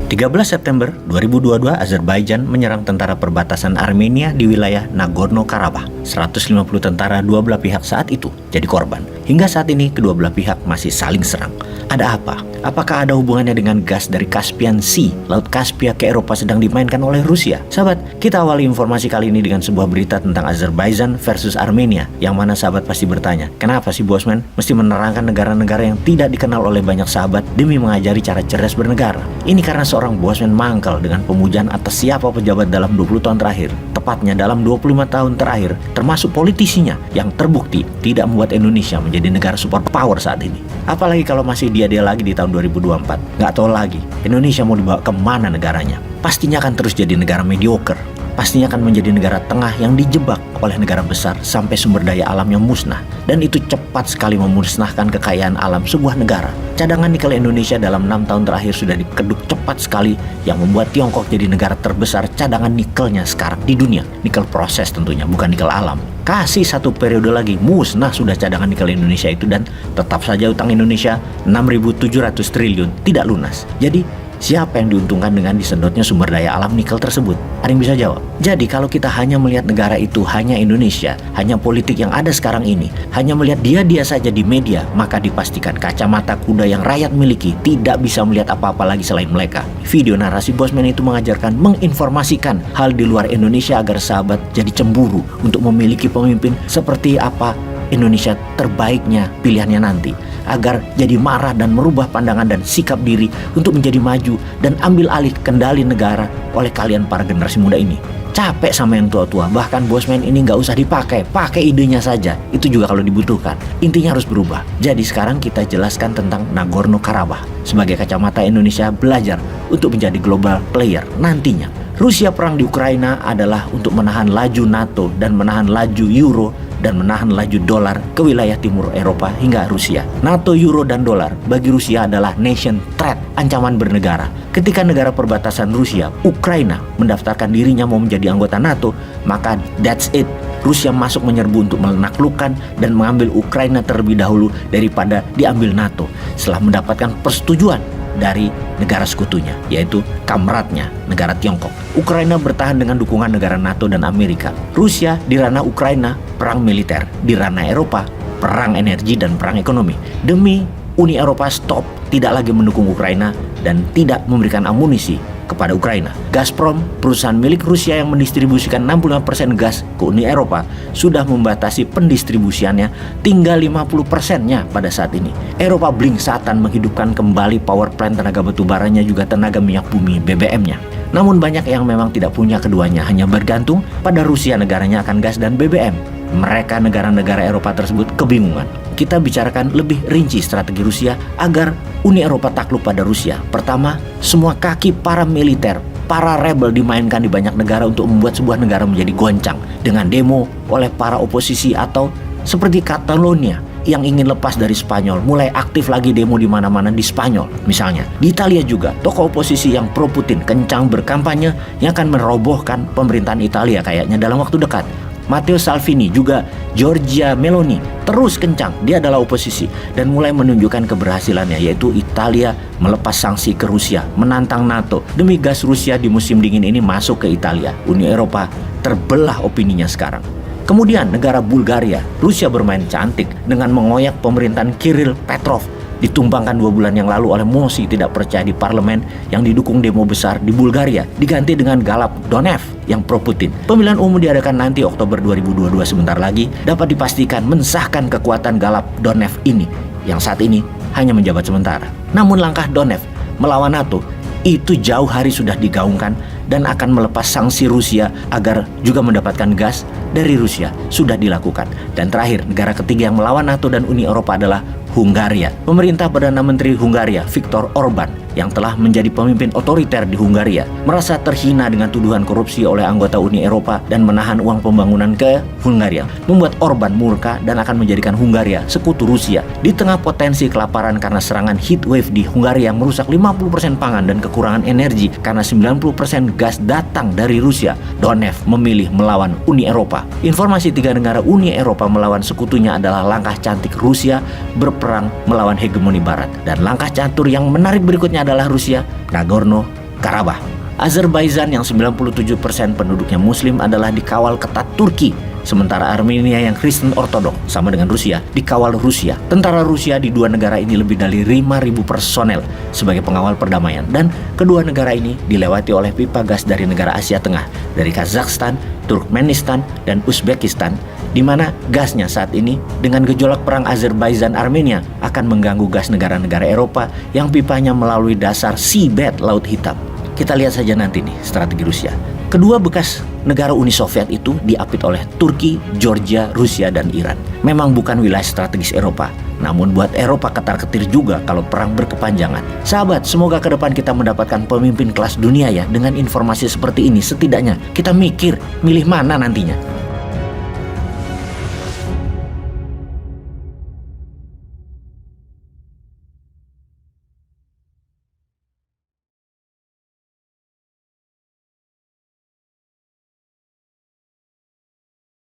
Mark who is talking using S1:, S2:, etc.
S1: 13 September 2022, Azerbaijan menyerang tentara perbatasan Armenia di wilayah Nagorno-Karabakh. 150 tentara dua belah pihak saat itu jadi korban. Hingga saat ini kedua belah pihak masih saling serang. Ada apa? Apakah ada hubungannya dengan gas dari Caspian Sea, Laut Kaspia ke Eropa sedang dimainkan oleh Rusia? Sahabat, kita awali informasi kali ini dengan sebuah berita tentang Azerbaijan versus Armenia. Yang mana sahabat pasti bertanya, kenapa sih Bosman mesti menerangkan negara-negara yang tidak dikenal oleh banyak sahabat demi mengajari cara cerdas bernegara? Ini karena seorang Bosman mangkal dengan pemujaan atas siapa pejabat dalam 20 tahun terakhir. Tepatnya dalam 25 tahun terakhir, termasuk politisinya yang terbukti tidak membuat Indonesia menjadi negara superpower saat ini. Apalagi kalau masih dia lagi di tahun 2024. Nggak tahu lagi, Indonesia mau dibawa kemana negaranya. Pastinya akan terus jadi negara mediocre. Pastinya akan menjadi negara tengah yang dijebak oleh negara besar sampai sumber daya alamnya musnah. Dan itu cepat sekali memusnahkan kekayaan alam sebuah negara. Cadangan nikel Indonesia dalam 6 tahun terakhir sudah dikeduk cepat sekali, yang membuat Tiongkok jadi negara terbesar cadangan nikelnya sekarang di dunia. Nikel proses tentunya, bukan nikel alam. Kasih satu periode lagi, musnah sudah cadangan nikel Indonesia itu, dan tetap saja utang Indonesia 6.700 triliun tidak lunas. Jadi siapa yang diuntungkan dengan disedotnya sumber daya alam nikel tersebut? Ada yang bisa jawab? Jadi kalau kita hanya melihat negara itu hanya Indonesia, hanya politik yang ada sekarang ini, hanya melihat dia saja di media, maka dipastikan kacamata kuda yang rakyat miliki tidak bisa melihat apa-apa lagi selain mereka. Video narasi Bosman itu mengajarkan, menginformasikan hal di luar Indonesia agar sahabat jadi cemburu untuk memiliki pemimpin seperti apa Indonesia terbaiknya pilihannya nanti, agar jadi marah dan merubah pandangan dan sikap diri untuk menjadi maju dan ambil alih kendali negara oleh kalian para generasi muda ini. Capek sama yang tua-tua, bahkan Bosman ini nggak usah dipakai, pakai idenya saja, itu juga kalau dibutuhkan. Intinya harus berubah. Jadi sekarang kita jelaskan tentang Nagorno-Karabakh sebagai kacamata Indonesia belajar untuk menjadi global player nantinya. Rusia perang di Ukraina adalah untuk menahan laju NATO dan menahan laju Euro dan menahan laju dolar ke wilayah timur Eropa hingga Rusia. NATO, Euro, dan dolar bagi Rusia adalah nation threat, ancaman bernegara. Ketika negara perbatasan Rusia, Ukraina, mendaftarkan dirinya mau menjadi anggota NATO, maka that's it. Rusia masuk menyerbu untuk menaklukkan dan mengambil Ukraina terlebih dahulu daripada diambil NATO setelah mendapatkan persetujuan dari negara sekutunya, yaitu kamratnya, negara Tiongkok. Ukraina bertahan dengan dukungan negara NATO dan Amerika. Rusia di ranah Ukraina, perang militer. Di ranah Eropa, perang energi dan perang ekonomi. Demi Uni Eropa stop, tidak lagi mendukung Ukraina dan tidak memberikan amunisi kepada Ukraina. Gazprom, perusahaan milik Rusia yang mendistribusikan 65% gas ke Uni Eropa, sudah membatasi pendistribusiannya tinggal 50%-nya pada saat ini. Eropa blingsatan menghidupkan kembali power plant tenaga batubaranya juga tenaga minyak bumi BBM-nya. Namun banyak yang memang tidak punya keduanya, hanya bergantung pada Rusia negaranya akan gas dan BBM. Mereka negara-negara Eropa tersebut kebingungan. Kita bicarakan lebih rinci strategi Rusia agar Uni Eropa takluk pada Rusia. Pertama, semua kaki para militer, para rebel dimainkan di banyak negara untuk membuat sebuah negara menjadi goncang dengan demo oleh para oposisi, atau seperti Catalonia yang ingin lepas dari Spanyol, mulai aktif lagi demo di mana-mana di Spanyol. Misalnya, di Italia juga, tokoh oposisi yang pro-Putin kencang berkampanye yang akan merobohkan pemerintahan Italia kayaknya dalam waktu dekat. Matteo Salvini, juga Giorgia Meloni terus kencang, dia adalah oposisi dan mulai menunjukkan keberhasilannya, yaitu Italia melepas sanksi ke Rusia, menantang NATO demi gas Rusia di musim dingin ini masuk ke Italia. Uni Eropa terbelah opininya sekarang. Kemudian negara Bulgaria, Rusia bermain cantik dengan mengoyak pemerintahan Kirill Petrov, ditumbangkan 2 bulan yang lalu oleh mosi tidak percaya di parlemen yang didukung demo besar di Bulgaria, diganti dengan Galap Donev yang pro-Putin. Pemilihan umum diadakan nanti Oktober 2022, sebentar lagi, dapat dipastikan mensahkan kekuatan Galap Donev ini yang saat ini hanya menjabat sementara. Namun langkah Donev melawan NATO itu jauh hari sudah digaungkan dan akan melepas sanksi Rusia agar juga mendapatkan gas dari Rusia sudah dilakukan. Dan terakhir, negara ketiga yang melawan NATO dan Uni Eropa adalah Hungaria. Pemerintah Perdana Menteri Hungaria, Viktor Orban, yang telah menjadi pemimpin otoriter di Hungaria, merasa terhina dengan tuduhan korupsi oleh anggota Uni Eropa dan menahan uang pembangunan ke Hungaria, membuat Orban murka dan akan menjadikan Hungaria sekutu Rusia. Di tengah potensi kelaparan karena serangan heat wave di Hungaria yang merusak 50% pangan dan kekurangan energi karena 90% gas datang dari Rusia, Donev memilih melawan Uni Eropa. Informasi 3 negara Uni Eropa melawan sekutunya adalah langkah cantik Rusia berperang melawan hegemoni Barat. Dan langkah catur yang menarik berikutnya adalah Rusia, Nagorno Karabakh. Azerbaijan yang 97% penduduknya muslim adalah dikawal ketat Turki, sementara Armenia yang Kristen Ortodok sama dengan Rusia dikawal Rusia. Tentara Rusia di dua negara ini lebih dari 5.000 personel sebagai pengawal perdamaian, dan kedua negara ini dilewati oleh pipa gas dari negara Asia Tengah, dari Kazakhstan, Turkmenistan, dan Uzbekistan, di mana gasnya saat ini dengan gejolak perang Azerbaijan-Armenia akan mengganggu gas negara-negara Eropa yang pipanya melalui dasar seabed Laut Hitam. Kita lihat saja nanti nih strategi Rusia. Kedua bekas negara Uni Soviet itu diapit oleh Turki, Georgia, Rusia, dan Iran. Memang bukan wilayah strategis Eropa, namun buat Eropa ketar-ketir juga kalau perang berkepanjangan. Sahabat, semoga ke depan kita mendapatkan pemimpin kelas dunia ya. Dengan informasi seperti ini, setidaknya kita mikir milih mana nantinya.